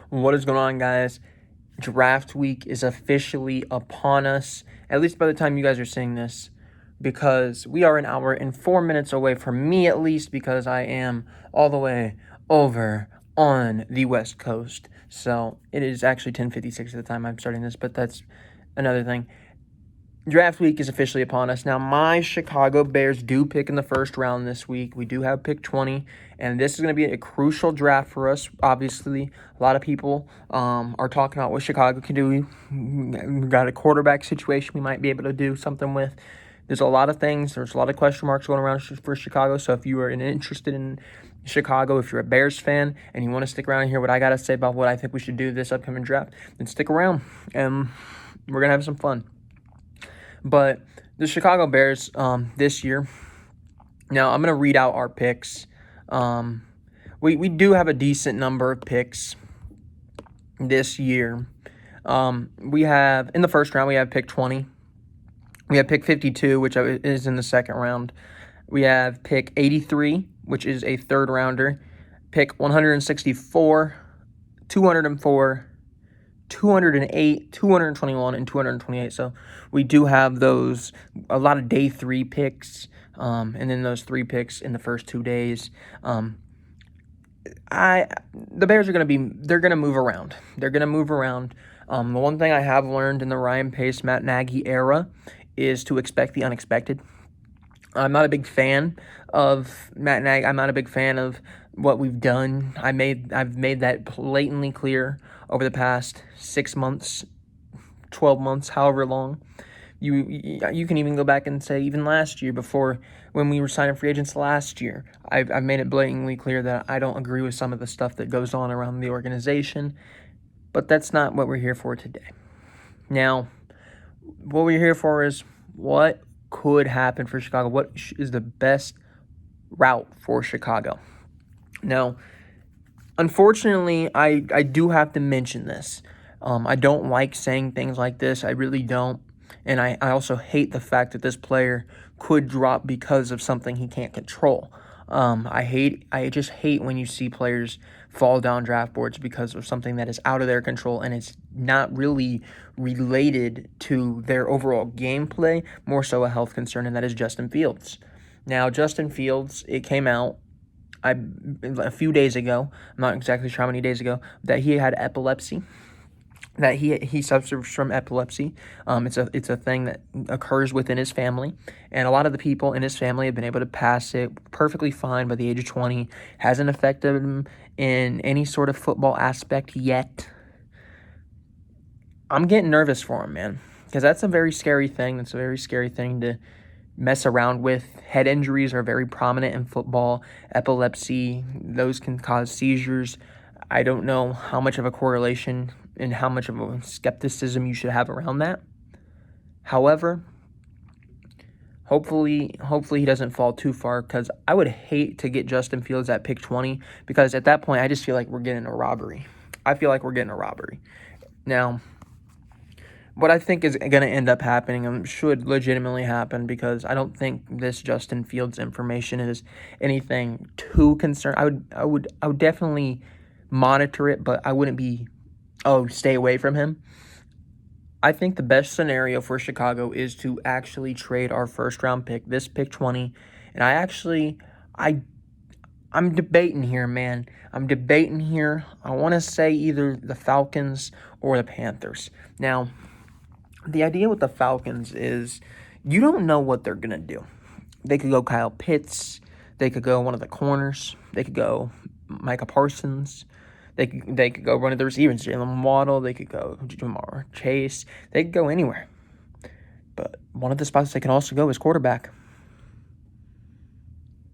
What is going on, guys? Draft week is officially upon us, at least by the time you guys are seeing this, because we are an hour and 4 minutes away, from me at least, because I am all the way over on the West Coast. So it is actually 10:56 at the time I'm starting this, but that's another thing. Draft week is officially upon us. Now, my Chicago Bears do pick in the first round this week. We do have pick 20, and this is going to be a crucial draft for us. Obviously, a lot of people are talking about what Chicago can do. We got a quarterback situation we might be able to do something with. There's a lot of things. There's a lot of question marks going around for Chicago. So if you are interested in Chicago, if you're a Bears fan and you want to stick around and hear what I got to say about what I think we should do this upcoming draft, then stick around, and we're going to have some fun. But the Chicago Bears this year, now I'm going to read out our picks. We do have a decent number of picks this year. We have, in the first round, we have pick 20. We have pick 52, which is in the second round. We have pick 83, which is a third rounder. Pick 164, 204, 208, 221, and 228. So we do have those, a lot of day 3 picks, and then those 3 picks in the first 2 days. The Bears are they're gonna move around. They're gonna move around. The one thing I have learned in the Ryan Pace, Matt Nagy era is to expect the unexpected. I'm not a big fan of Matt Nagy. I'm not a big fan of what we've done. I've made that blatantly clear over the past 6 months, 12 months, however long. You can even go back and say even last year, before when we were signing free agents last year, I've made it blatantly clear that I don't agree with some of the stuff that goes on around the organization. But that's not what we're here for today. Now, what we're here for is what could happen for Chicago. What is the best route for Chicago? Now, unfortunately, I do have to mention this. I don't like saying things like this. I really don't. And I also hate the fact that this player could drop because of something he can't control. I just hate when you see players fall down draft boards because of something that is out of their control and it's not really related to their overall gameplay, more so a health concern, and that is Justin Fields. Now, Justin Fields, it came out a few days ago, I'm not exactly sure how many days ago, that he had epilepsy. That he suffers from epilepsy. It's a thing that occurs within his family, and a lot of the people in his family have been able to pass it perfectly fine by the age of 20. Hasn't affected him in any sort of football aspect yet. I'm getting nervous for him, man, because that's a very scary thing. That's a very scary thing to mess around with. Head injuries are very prominent in football. Epilepsy, those can cause seizures. I don't know how much of a correlation and how much of a skepticism you should have around that. However, hopefully he doesn't fall too far, because I would hate to get Justin Fields at pick 20, because at that point I just feel like we're getting a robbery. Now, what I think is going to end up happening, and should legitimately happen, because I don't think this Justin Fields information is anything too concerned. I would definitely monitor it, but I wouldn't be, stay away from him. I think the best scenario for Chicago is to actually trade our first round pick, this pick 20. And I'm debating here, man. I want to say either the Falcons or the Panthers. Now, the idea with the Falcons is you don't know what they're going to do. They could go Kyle Pitts. They could go one of the corners. They could go Micah Parsons. They could go one of the receivers, Jalen Waddle. They could go Jamar Chase. They could go anywhere. But one of the spots they can also go is quarterback.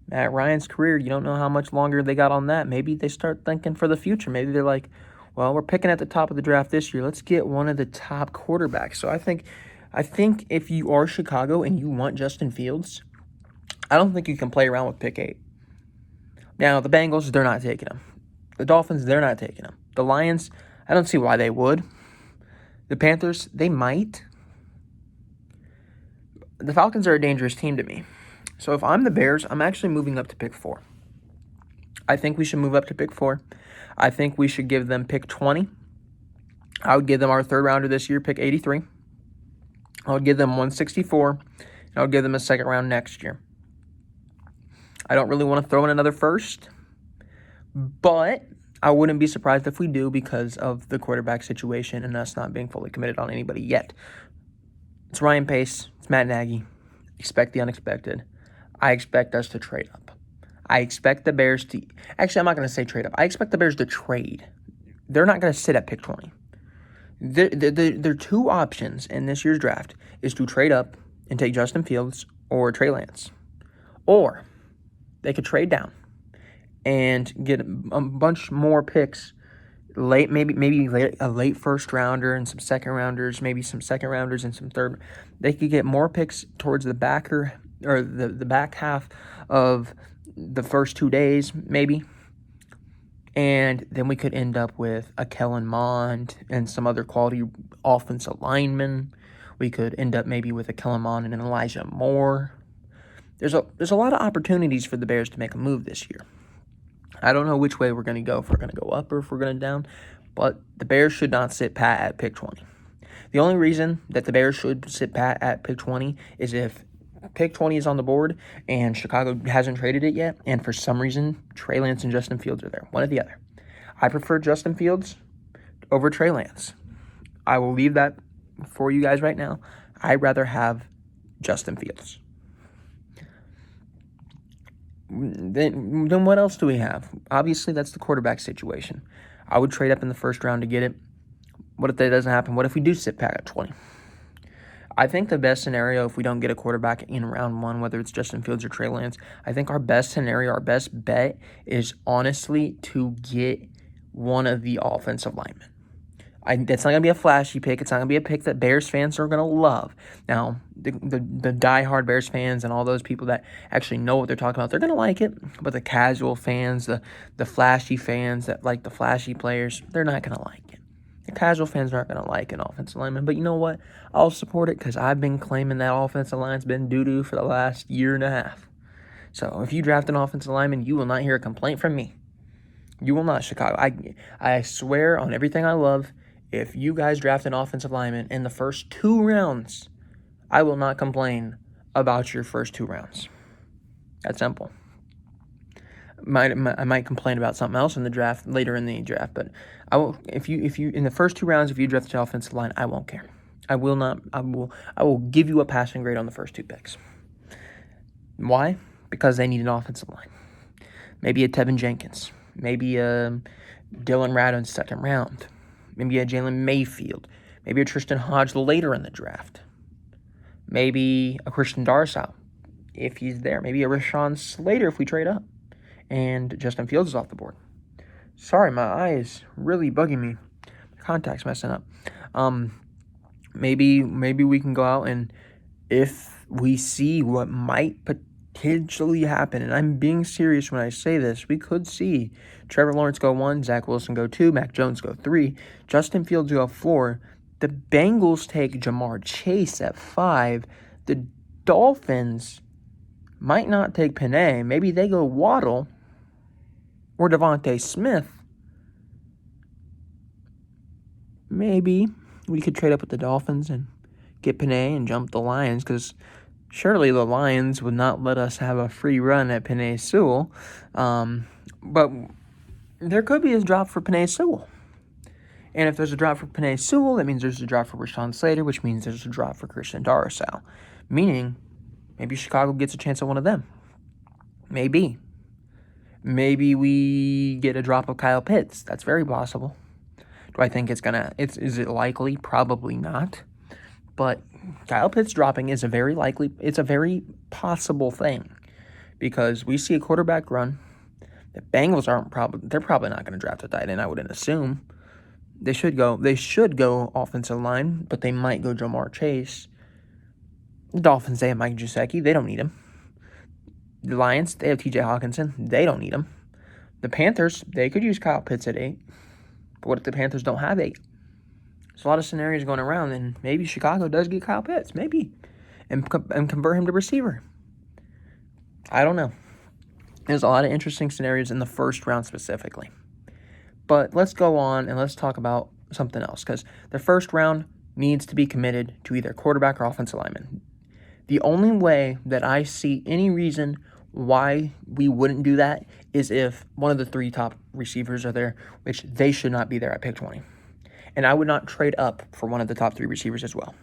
Matt Ryan's career, you don't know how much longer they got on that. Maybe they start thinking for the future. Maybe they're like, well, we're picking at the top of the draft this year. Let's get one of the top quarterbacks. So I think if you are Chicago and you want Justin Fields, I don't think you can play around with pick 8. Now, the Bengals, they're not taking him. The Dolphins, they're not taking him. The Lions, I don't see why they would. The Panthers, they might. The Falcons are a dangerous team to me. So if I'm the Bears, I'm actually moving up to pick 4. I think we should move up to pick 4. I think we should give them pick 20. I would give them our third rounder this year, pick 83. I would give them 164. And I would give them a second round next year. I don't really want to throw in another first, but I wouldn't be surprised if we do because of the quarterback situation and us not being fully committed on anybody yet. It's Ryan Pace. It's Matt Nagy. Expect the unexpected. I expect us to trade up. I expect the Bears to... Actually, I'm not going to say trade up. I expect the Bears to trade. They're not going to sit at pick 20. There are two options in this year's draft is to trade up and take Justin Fields or Trey Lance. Or they could trade down and get a bunch more picks late, maybe a late first rounder and some second rounders, maybe some second rounders and some third. They could get more picks towards the the back half of the first 2 days, maybe. And then we could end up with a Kellen Mond and some other quality offensive linemen. We could end up maybe with a Kellen Mond and an Elijah Moore. There's a lot of opportunities for the Bears to make a move this year. I don't know which way we're going to go, if we're going to go up or if we're going to down, but the Bears should not sit pat at pick 20. The only reason that the Bears should sit pat at pick 20 is if pick 20 is on the board and Chicago hasn't traded it yet, and for some reason Trey Lance and Justin Fields are there, one or the other. I prefer Justin Fields over Trey Lance. I will leave that for you guys right now. I'd rather have Justin Fields. Then what else do we have? Obviously, that's the quarterback situation. I would trade up in the first round to get it. What if that doesn't happen? What if we do sit pat at 20? I think the best scenario, if we don't get a quarterback in round one, whether it's Justin Fields or Trey Lance, I think our best scenario, our best bet is honestly to get one of the offensive linemen. It's not going to be a flashy pick. It's not going to be a pick that Bears fans are going to love. Now, the diehard Bears fans and all those people that actually know what they're talking about, they're going to like it. But the casual fans, the flashy fans that like the flashy players, they're not going to like it. The casual fans aren't going to like an offensive lineman. But you know what? I'll support it because I've been claiming that offensive line's been doo-doo for the last year and a half. So if you draft an offensive lineman, you will not hear a complaint from me. You will not, Chicago. I swear on everything I love, if you guys draft an offensive lineman in the first 2 rounds, I will not complain about your first 2 rounds. That's simple. I might complain about something else in the draft later in the draft, but I will. If you in the first 2 rounds, if you draft the offensive line, I won't care. I will not. I will give you a passing grade on the first 2 picks. Why? Because they need an offensive line. Maybe a Tevin Jenkins. Maybe a Dylan Radunz second round. Maybe a Jalen Mayfield. Maybe a Tristan Hodge later in the draft. Maybe a Christian Darrisaw, if he's there. Maybe a Rashawn Slater if we trade up. And Justin Fields is off the board. Sorry, my eye is really bugging me. My contact's messing up. Maybe we can go out and if we see what might potentially happen, and I'm being serious when I say this, we could see Trevor Lawrence go 1, Zach Wilson go 2, Mac Jones go 3, Justin Fields go 4. The Bengals take Jamar Chase at 5. The Dolphins might not take Penei. Maybe they go Waddle or Devontae Smith. Maybe we could trade up with the Dolphins and get Penei and jump the Lions because surely the Lions would not let us have a free run at Penei Sewell. But there could be a drop for Penei Sewell. And if there's a drop for Penei Sewell, that means there's a drop for Rashawn Slater, which means there's a drop for Christian Darrisaw. Meaning, maybe Chicago gets a chance at one of them. Maybe. Maybe we get a drop of Kyle Pitts. That's very possible. Do I think is it likely? Probably not. But Kyle Pitts dropping is a very possible thing. Because we see a quarterback run. The Bengals they're probably not going to draft a tight end, I wouldn't assume. They should go offensive line, but they might go Jamar Chase. The Dolphins, they have Mike Gesicki. They don't need him. The Lions, they have TJ Hawkinson. They don't need him. The Panthers, they could use Kyle Pitts at 8. But what if the Panthers don't have 8? There's a lot of scenarios going around, and maybe Chicago does get Kyle Pitts. Maybe. And convert him to receiver. I don't know. There's a lot of interesting scenarios in the first round specifically. But let's go on and let's talk about something else, because the first round needs to be committed to either quarterback or offensive lineman. The only way that I see any reason why we wouldn't do that is if one of the 3 top receivers are there, which they should not be there at pick 20. And I would not trade up for one of the top 3 receivers as well.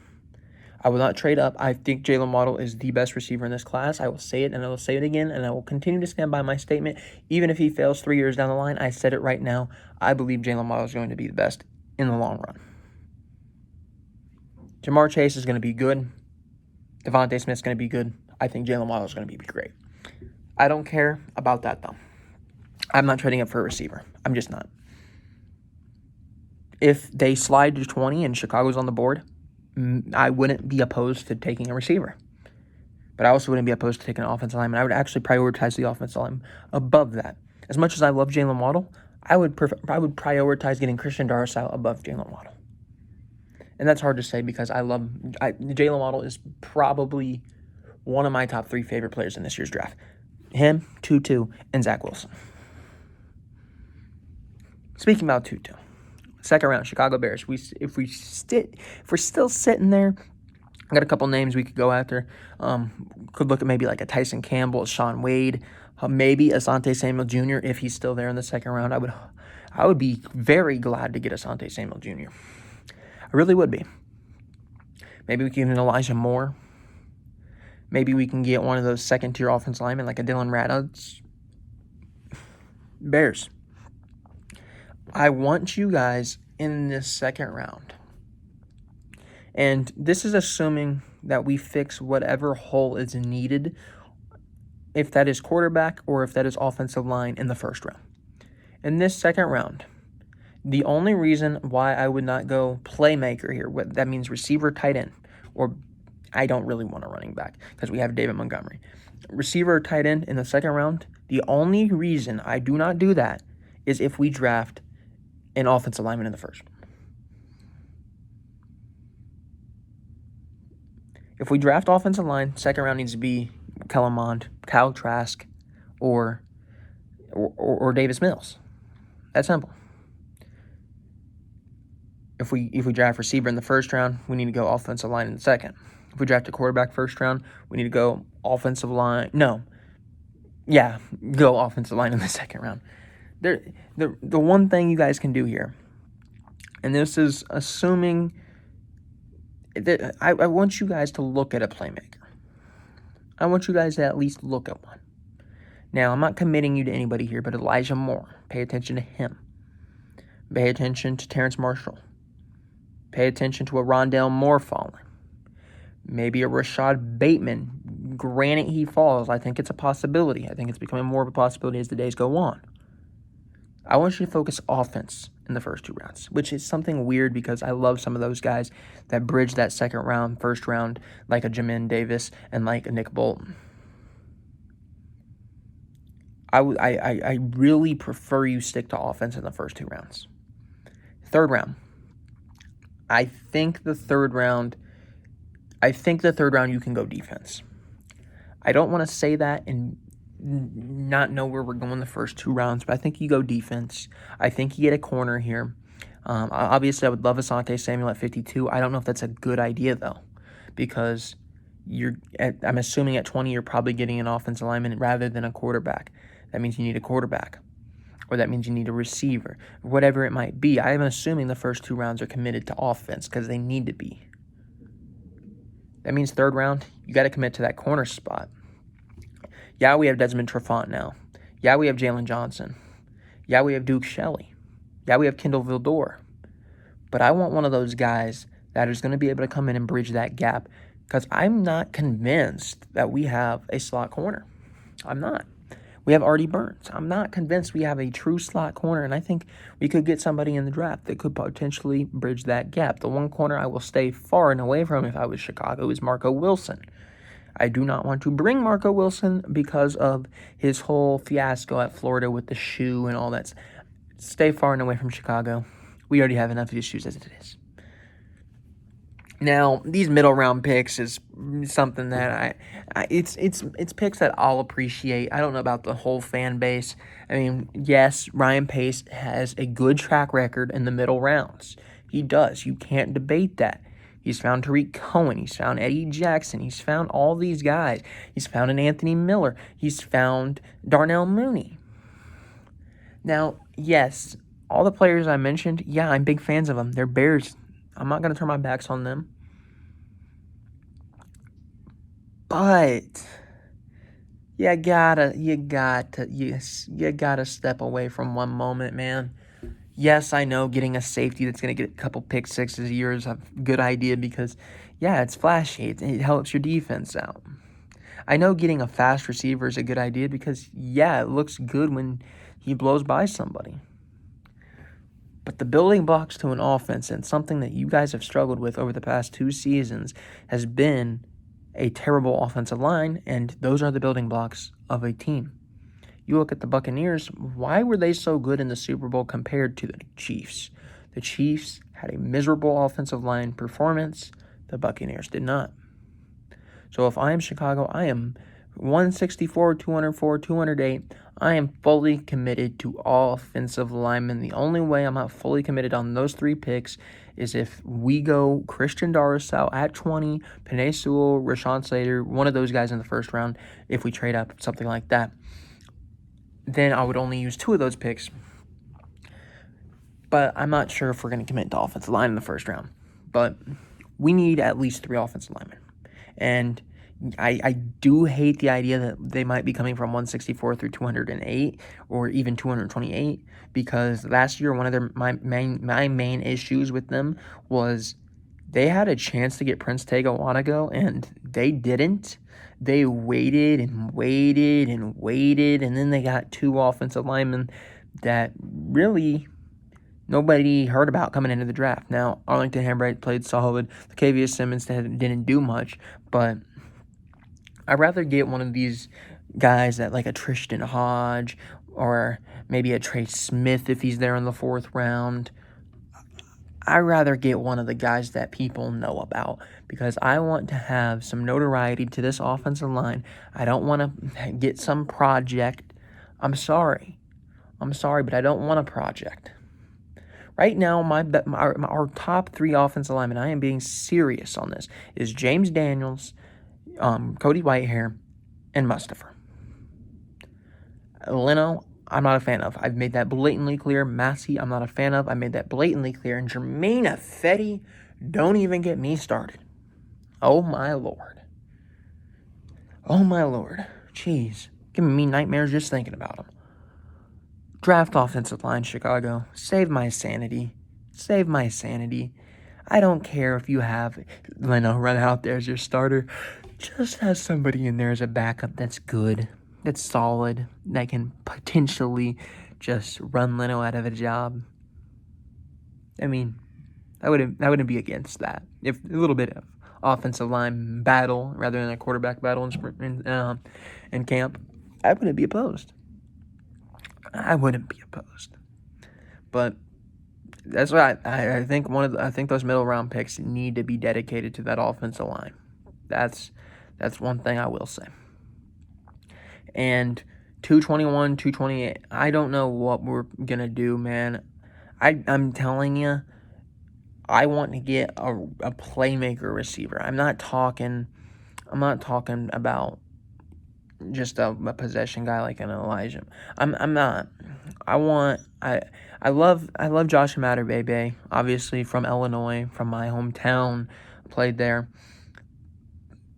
I will not trade up. I think Jalen Waddle is the best receiver in this class. I will say it, and I will say it again, and I will continue to stand by my statement. Even if he fails 3 years down the line, I said it right now. I believe Jalen Waddle is going to be the best in the long run. Jamar Chase is going to be good. Devontae Smith is going to be good. I think Jalen Waddle is going to be great. I don't care about that, though. I'm not trading up for a receiver. I'm just not. If they slide to 20 and Chicago's on the board, I wouldn't be opposed to taking a receiver. But I also wouldn't be opposed to taking an offensive lineman. I would actually prioritize the offensive lineman above that. As much as I love Jalen Waddle, I would prioritize getting Christian Darrisaw above Jalen Waddle. And that's hard to say because Jalen Waddle is probably one of my top 3 favorite players in this year's draft. Him, Tutu, and Zach Wilson. Speaking about Tutu, second round, Chicago Bears. If we're still sitting there, I got a couple names we could go after. Could look at maybe like a Tyson Campbell, a Sean Wade, maybe Asante Samuel Jr. if he's still there in the second round. I would be very glad to get Asante Samuel Jr. I really would be. Maybe we can get Elijah Moore. Maybe we can get one of those second-tier offense linemen like a Dylan Raddatz. Bears. I want you guys in this second round. And this is assuming that we fix whatever hole is needed, if that is quarterback or if that is offensive line in the first round. In this second round, the only reason why I would not go playmaker here, that means receiver, tight end, or I don't really want a running back because we have David Montgomery. Receiver or tight end in the second round, the only reason I do not do that is if we draft an offensive lineman in the first. If we draft offensive line, second round needs to be Kellen Mond, Kyle Trask, or Davis Mills. That's simple. If we draft receiver in the first round, we need to go offensive line in the second. If we draft a quarterback first round, we need to go offensive line. Go offensive line in the second round. The one thing you guys can do here, and this is assuming that I want you guys to look at a playmaker. I want you guys to at least look at one. Now, I'm not committing you to anybody here, but Elijah Moore, pay attention to him. Pay attention to Terrence Marshall. Pay attention to a Rondale Moore falling. Maybe a Rashad Bateman. Granted, he falls. I think it's a possibility. I think it's becoming more of a possibility as the days go on. I want you to focus offense in the first 2 rounds, which is something weird because I love some of those guys that bridge that second round, first round, like a Jamin Davis and like a Nick Bolton. I really prefer you stick to offense in the first 2 rounds. Third round. I think the third round you can go defense. I don't want to say that and not know where we're going the first 2 rounds, but I think you go defense. I think you get a corner here. Obviously, I would love Asante Samuel at 52. I don't know if that's a good idea, though, because I'm assuming at 20 you're probably getting an offensive lineman rather than a quarterback. That means you need a quarterback, or that means you need a receiver, whatever it might be. I'm assuming the first 2 rounds are committed to offense because they need to be. That means third round, you got to commit to that corner spot. Yeah, we have Desmond Trufant now. Yeah, we have Jalen Johnson. Yeah, we have Duke Shelley. Yeah, we have Kendall Vildor. But I want one of those guys that is going to be able to come in and bridge that gap because I'm not convinced that we have a slot corner. I'm not. We have Artie Burns. I'm not convinced we have a true slot corner, and I think we could get somebody in the draft that could potentially bridge that gap. The one corner I will stay far and away from if I was Chicago is Marco Wilson. I do not want to bring Marco Wilson because of his whole fiasco at Florida with the shoe and all that. Stay far and away from Chicago. We already have enough issues as it is. Now, these middle round picks is something that it's picks that I'll appreciate. I don't know about the whole fan base. I mean, yes, Ryan Pace has a good track record in the middle rounds. He does. You can't debate that. He's found Tariq Cohen. He's found Eddie Jackson. He's found all these guys. He's found an Anthony Miller. He's found Darnell Mooney. Now, yes, all the players I mentioned, yeah, I'm big fans of them. They're Bears. I'm not going to turn my backs on them. But you gotta step away from one moment, man. Yes, I know getting a safety that's going to get a couple pick sixes a year is a good idea because, yeah, it's flashy. It helps your defense out. I know getting a fast receiver is a good idea because, yeah, it looks good when he blows by somebody. But the building blocks to an offense, and something that you guys have struggled with over the past 2 seasons, has been a terrible offensive line, and those are the building blocks of a team. You look at the Buccaneers, why were they so good in the Super Bowl compared to the Chiefs? The Chiefs had a miserable offensive line performance. The Buccaneers did not. So if I am Chicago, I am 164, 204, 208. I am fully committed to all offensive linemen. The only way I'm not fully committed on those 3 picks is if we go Christian Darrisaw at 20, Penei Sewell, Rashawn Slater, one of those guys in the first round, if we trade up, something like that. Then I would only use 2 of those picks. But I'm not sure if we're going to commit to offensive line in the first round. But we need at least 3 offensive linemen. And I do hate the idea that they might be coming from 164 through 208 or even 228, because last year one of my main issues with them was they had a chance to get Prince Tega Wannago and they didn't. They waited and waited and waited, and then they got 2 offensive linemen that really nobody heard about coming into the draft. Now, Arlington Hambright played solid. Latavius Simmons didn't do much, but I'd rather get one of these guys that like a Tristan Hodge or maybe a Trey Smith if he's there in the 4th round. I'd rather get one of the guys that people know about because I want to have some notoriety to this offensive line. I don't want to get some project. I'm sorry, but I don't want a project. Right now, our top 3 offensive linemen, I am being serious on this, is James Daniels, Cody Whitehair, and Mustafa. Leno, I'm not a fan of. I've made that blatantly clear. Massey, I'm not a fan of. I made that blatantly clear. And Jermaine Ifedi, don't even get me started. Oh, my Lord. Oh, my Lord. Jeez. Giving me nightmares just thinking about him. Draft offensive line, Chicago. Save my sanity. Save my sanity. I don't care if you have Leno run out there as your starter. Just have somebody in there as a backup that's good, that's solid, that can potentially just run Leno out of a job. I mean, I wouldn't be against that. If a little bit of offensive line battle rather than a quarterback battle in camp, I wouldn't be opposed. But that's why I think I think those middle round picks need to be dedicated to that offensive line. That's one thing I will say. And 221, 228, I don't know what we're gonna do, man. I'm telling you, I want to get a playmaker receiver. I'm not talking about just a possession guy like an Elijah. I'm not. I love Josh Matterbebe, obviously from Illinois, from my hometown, played there.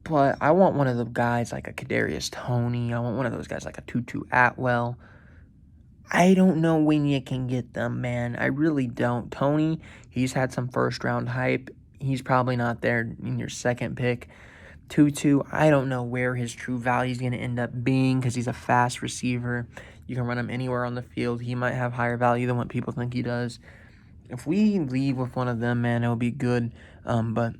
But I want one of the guys like a Kadarius Toney. I want one of those guys like a Tutu Atwell. I don't know when you can get them, man. I really don't. Toney, he's had some first-round hype. He's probably not there in your second pick. Tutu, I don't know where his true value is going to end up being because he's a fast receiver. You can run him anywhere on the field. He might have higher value than what people think he does. If we leave with one of them, man, it'll be good. But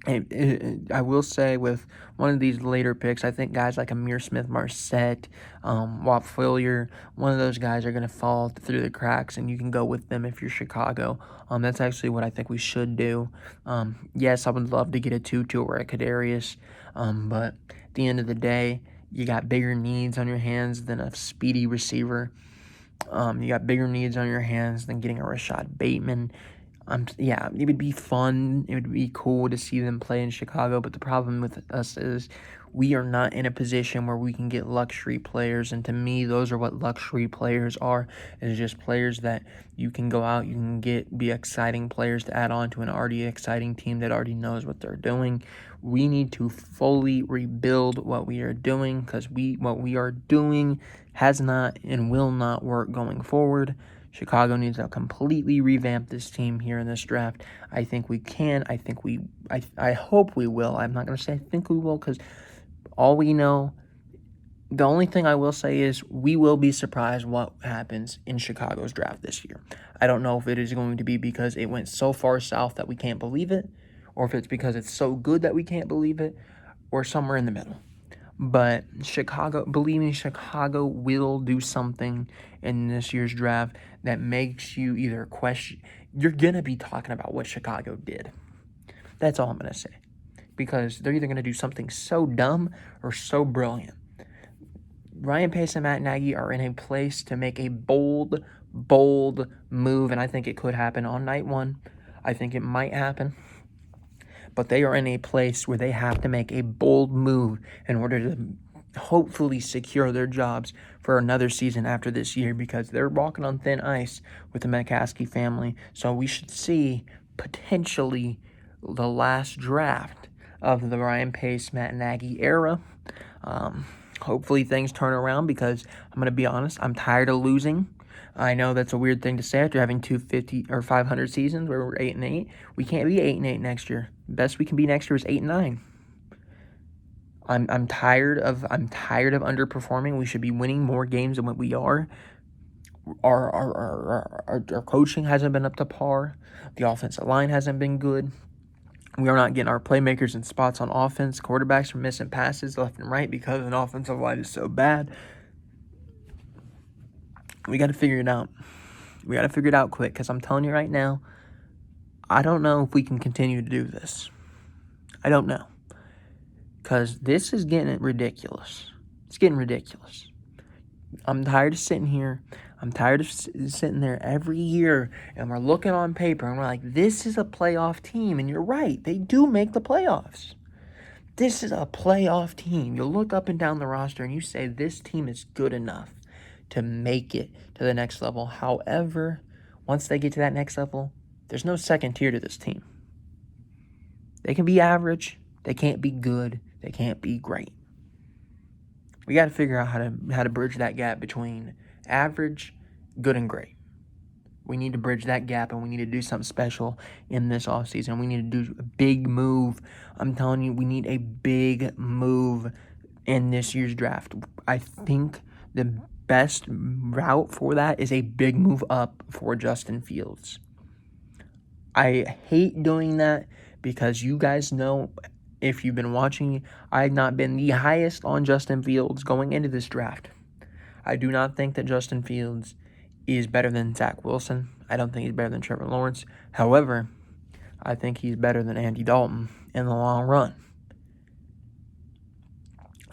I will say with one of these later picks, I think guys like Amir Smith-Marset, Walt Phillier, one of those guys are going to fall through the cracks, and you can go with them if you're Chicago. That's actually what I think we should do. Yes, I would love to get a Tutu or a Kadarius, but at the end of the day, you got bigger needs on your hands than a speedy receiver. You got bigger needs on your hands than getting a Rashad Bateman. Yeah, it would be fun. It would be cool to see them play in Chicago, but the problem with us is we are not in a position where we can get luxury players, and to me, those are what luxury players are, is just players that you can go out, you can be exciting players to add on to an already exciting team that already knows what they're doing. We need to fully rebuild what we are doing, because what we are doing has not and will not work going forward. Chicago needs to completely revamp this team here in this draft. I think we can. I hope we will. I'm not going to say I think we will, because all we know, the only thing I will say is we will be surprised what happens in Chicago's draft this year. I don't know if it is going to be because it went so far south that we can't believe it, or if it's because it's so good that we can't believe it, or somewhere in the middle. But Chicago, believe me, Chicago will do something in this year's draft that makes you either question. You're going to be talking about what Chicago did. That's all I'm going to say. Because they're either going to do something so dumb or so brilliant. Ryan Pace and Matt Nagy are in a place to make a bold move, and I think it could happen on night one. I think it might happen. But they are in a place where they have to make a bold move in order to hopefully secure their jobs for another season after this year, because they're walking on thin ice with the McCaskey family. So we should see potentially the last draft of the Ryan Pace, Matt Nagy era. Hopefully things turn around, because I'm going to be honest, I'm tired of losing. I know that's a weird thing to say after having 250 or 500 seasons where we're 8-8. We can't be 8-8 next year. Best we can be next year is 8-9. I'm tired of underperforming. We should be winning more games than what we are. Our coaching hasn't been up to par. The offensive line hasn't been good. We are not getting our playmakers in spots on offense. Quarterbacks are missing passes left and right because an offensive line is so bad. We got to figure it out. We got to figure it out quick, because I'm telling you right now, I don't know if we can continue to do this. I don't know. Because this is getting ridiculous. It's getting ridiculous. I'm tired of sitting here. I'm tired of sitting there every year, and we're looking on paper, and we're like, this is a playoff team. And you're right. They do make the playoffs. This is a playoff team. You look up and down the roster, and you say, this team is good enough to make it to the next level. However, once they get to that next level, there's no second tier to this team. They can be average. They can't be good. They can't be great. We got to figure out how to bridge that gap between average, good, and great. We need to bridge that gap, and we need to do something special in this offseason. We need to do a big move. I'm telling you, we need a big move in this year's draft. I think the best route for that is a big move up for Justin Fields. I hate doing that, because you guys know, if you've been watching, I have not been the highest on Justin Fields going into this draft. I do not think that Justin Fields is better than Zach Wilson. I don't think he's better than Trevor Lawrence. However, I think he's better than Andy Dalton in the long run.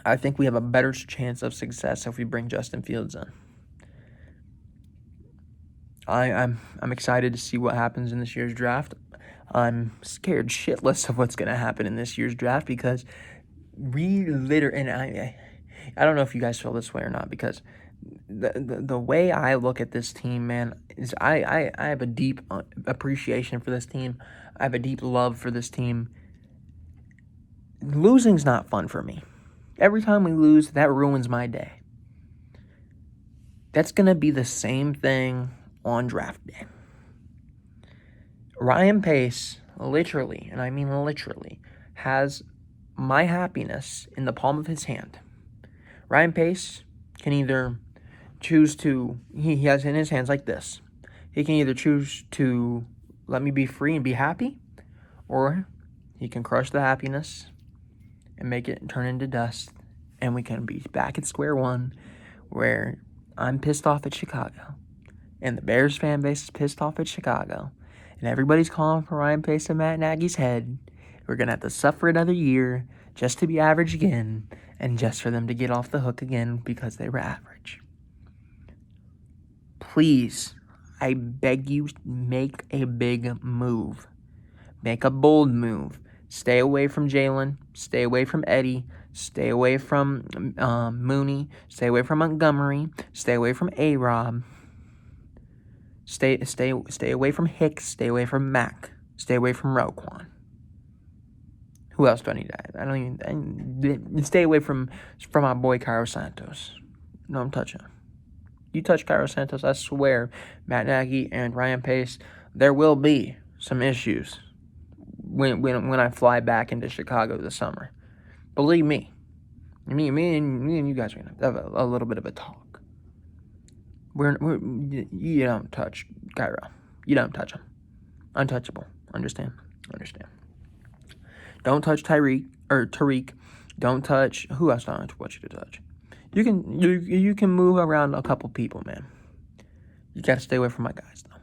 I think we have a better chance of success if we bring Justin Fields in. I'm excited to see what happens in this year's draft. I'm scared shitless of what's going to happen in this year's draft, because I don't know if you guys feel this way or not, because the way I look at this team, man, is I have a deep appreciation for this team. I have a deep love for this team. Losing's not fun for me. Every time we lose, that ruins my day. That's going to be the same thing on draft day. Ryan Pace, literally, and I mean literally, has my happiness in the palm of his hand. Ryan Pace can either choose to, he has in his hands like this. He can either choose to let me be free and be happy, or He can crush the happiness and make it turn into dust, and we can be back at square one, where I'm pissed off at Chicago, and the Bears fan base is pissed off at Chicago, and everybody's calling for Ryan Pace and Matt Nagy's head. We're going to have to suffer another year just to be average again, and just for them to get off the hook again because they were average. Please, I beg you, make a big move. Make a bold move. Stay away from Jalen. Stay away from Eddie. Stay away from Mooney. Stay away from Montgomery. Stay away from A-Rob. Stay away from Hicks. Stay away from Mack. Stay away from Roquan. Who else do I need to add? Stay away from my boy Cairo Santos. No, I'm touching him. You touch Cairo Santos, I swear, Matt Nagy and Ryan Pace, there will be some issues when I fly back into Chicago this summer. Believe me. Me and you guys are going to have a little bit of a talk. You don't touch Cairo. You don't touch him. Untouchable. Understand? Don't touch Tariq. Don't touch... Who else do I want you to touch? You can move around a couple people, man. You got to stay away from my guys, though.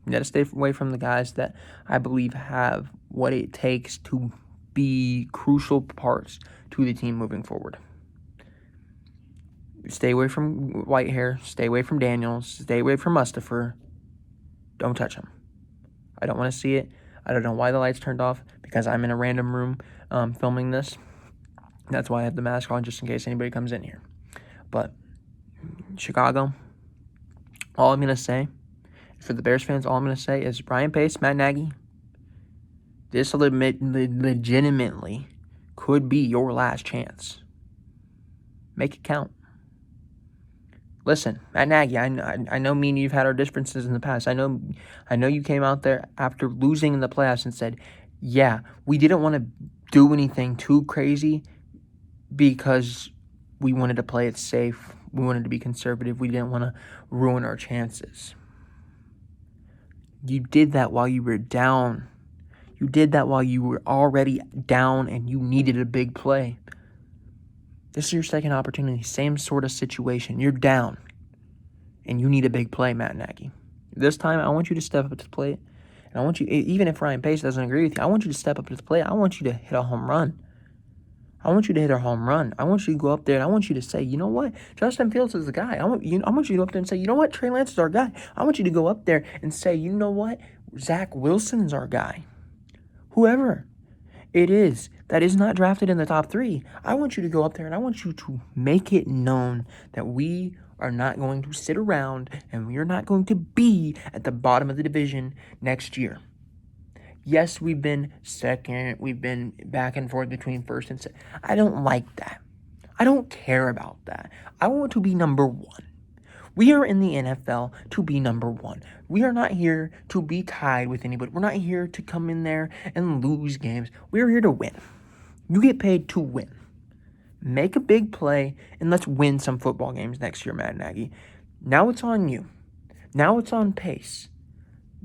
You got to stay away from the guys that I believe have what it takes to be crucial parts to the team moving forward. Stay away from Whitehair. Stay away from Daniels. Stay away from Mustapher. Don't touch him. I don't want to see it. I don't know why the lights turned off, because I'm in a random room filming this. That's why I have the mask on, just in case anybody comes in here. But Chicago, all I'm going to say, for the Bears fans, all I'm going to say is Ryan Pace, Matt Nagy, this legitimately could be your last chance. Make it count. Listen, Matt Nagy, I know me and you've had our differences in the past. I know you came out there after losing in the playoffs and said, yeah, we didn't want to do anything too crazy because we wanted to play it safe. We wanted to be conservative. We didn't want to ruin our chances. You did that while you were down. You did that while you were already down and you needed a big play. This is your second opportunity. Same sort of situation. You're down, and you need a big play, Matt Nagy. This time, I want you to step up to the plate, and I want you, even if Ryan Pace doesn't agree with you, I want you to step up to the plate. I want you to hit a home run. I want you to hit a home run. I want you to go up there, and I want you to say, you know what? Justin Fields is the guy. I want you to go up there and say, you know what? Trey Lance is our guy. I want you to go up there and say, you know what? Zach Wilson is our guy. Whoever it is that is not drafted in the top 3, I want you to go up there and I want you to make it known that we are not going to sit around and we are not going to be at the bottom of the division next year. Yes, we've been second. We've been back and forth between first and second. I don't like that. I don't care about that. I want to be number 1. We are in the NFL to be number 1. We are not here to be tied with anybody. We're not here to come in there and lose games. We're here to win. You get paid to win. Make a big play, and let's win some football games next year, Matt Nagy. Now it's on you. Now it's on Pace.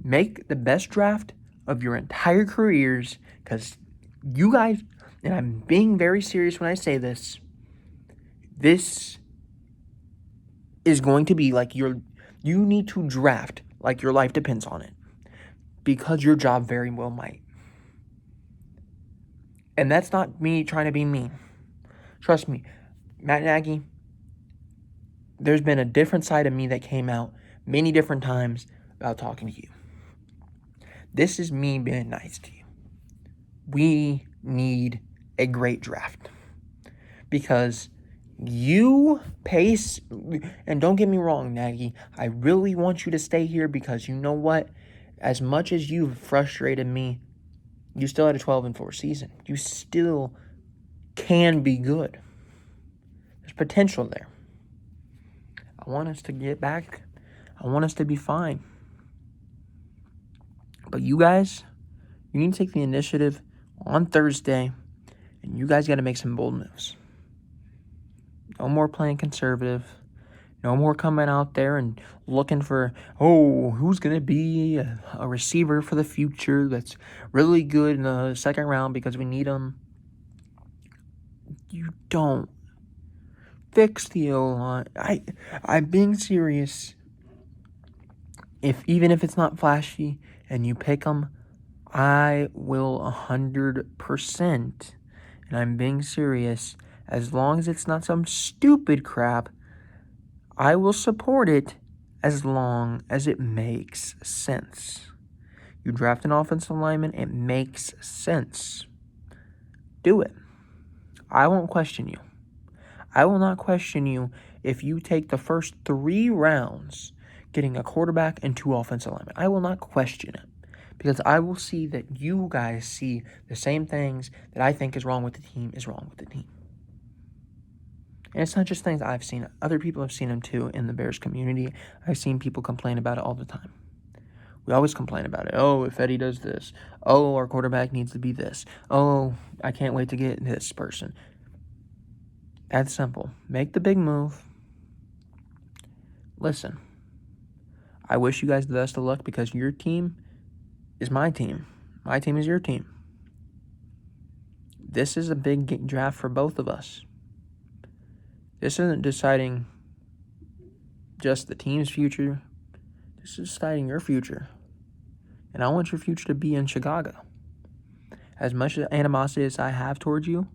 Make the best draft of your entire careers, because you guys, and I'm being very serious when I say this, this is going to be like you need to draft like your life depends on it, because your job very well might. And that's not me trying to be mean. Trust me, Matt Nagy, there's been a different side of me that came out many different times about talking to you. This is me being nice to you. We need a great draft, because you, Pace, and don't get me wrong, Nagy, I really want you to stay here, because you know what? As much as you've frustrated me, you still had a 12-4 season. You still can be good. There's potential there. I want us to get back. I want us to be fine. But you guys, you need to take the initiative on Thursday, and you guys got to make some bold moves. No more playing conservative. No more coming out there and looking for, oh, who's going to be a receiver for the future that's really good in the second round because we need them. You don't. Fix the O-line. I'm being serious. Even if it's not flashy and you pick them, I will 100%, and I'm being serious, as long as it's not some stupid crap, I will support it as long as it makes sense. You draft an offensive lineman, it makes sense. Do it. I won't question you. I will not question you if you take the first 3 rounds getting a quarterback and 2 offensive linemen. I will not question it because I will see that you guys see the same things that I think is wrong with the team is wrong with the team. And it's not just things I've seen. Other people have seen them too in the Bears community. I've seen people complain about it all the time. We always complain about it. Oh, if Eddie does this. Oh, our quarterback needs to be this. Oh, I can't wait to get this person. That's simple. Make the big move. Listen, I wish you guys the best of luck because your team is my team. My team is your team. This is a big draft for both of us. This isn't deciding just the team's future. This is deciding your future. And I want your future to be in Chicago. As much animosity as I have towards you,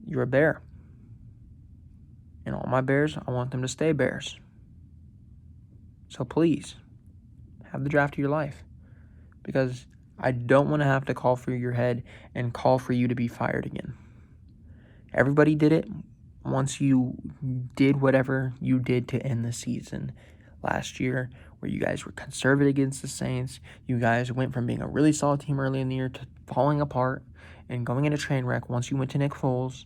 you're a Bear. And all my Bears, I want them to stay Bears. So please, have the draft of your life. Because I don't want to have to call for your head and call for you to be fired again. Everybody did it once you did whatever you did to end the season last year, where you guys were conservative against the Saints. You guys went from being a really solid team early in the year to falling apart and going in a train wreck once you went to Nick Foles.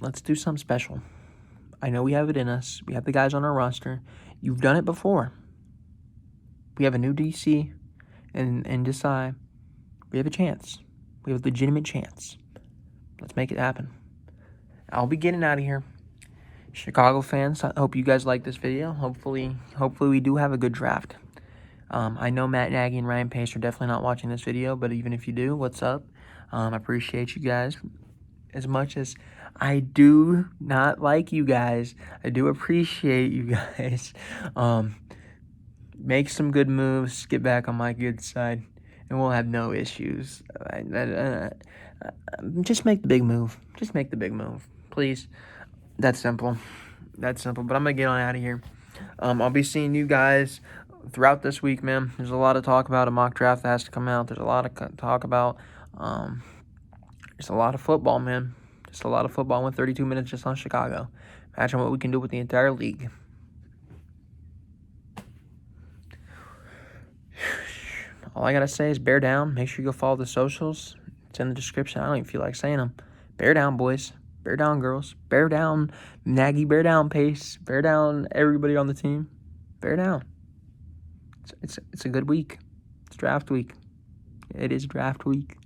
Let's do something special. I know we have it in us. We have the guys on our roster. You've done it before. We have a new DC and Desai. We have a chance. We have a legitimate chance. Let's make it happen. I'll be getting out of here. Chicago fans, I hope you guys like this video. Hopefully we do have a good draft. I know Matt Nagy and Ryan Pace are definitely not watching this video, but even if you do, what's up? I appreciate you guys. As much as I do not like you guys, I do appreciate you guys. Make some good moves, get back on my good side, and we'll have no issues. Just make the big move. Just make the big move, please. That's simple. That's simple. But I'm going to get on out of here. I'll be seeing you guys throughout this week, man. There's a lot of talk about a mock draft that has to come out. There's a lot of talk about there's a lot of football, man. Just a lot of football. I went 32 minutes just on Chicago. Imagine what we can do with the entire league. All I got to say is bear down. Make sure you go follow the socials. It's in the description. I don't even feel like saying them. Bear down, boys. Bear down, girls. Bear down, Nagy. Bear down, Pace. Bear down, everybody on the team. Bear down. It's a good week. It's draft week. It is draft week.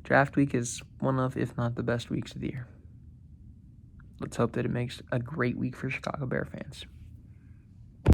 Draft week is one of, if not the best weeks of the year. Let's hope that it makes a great week for Chicago Bear fans.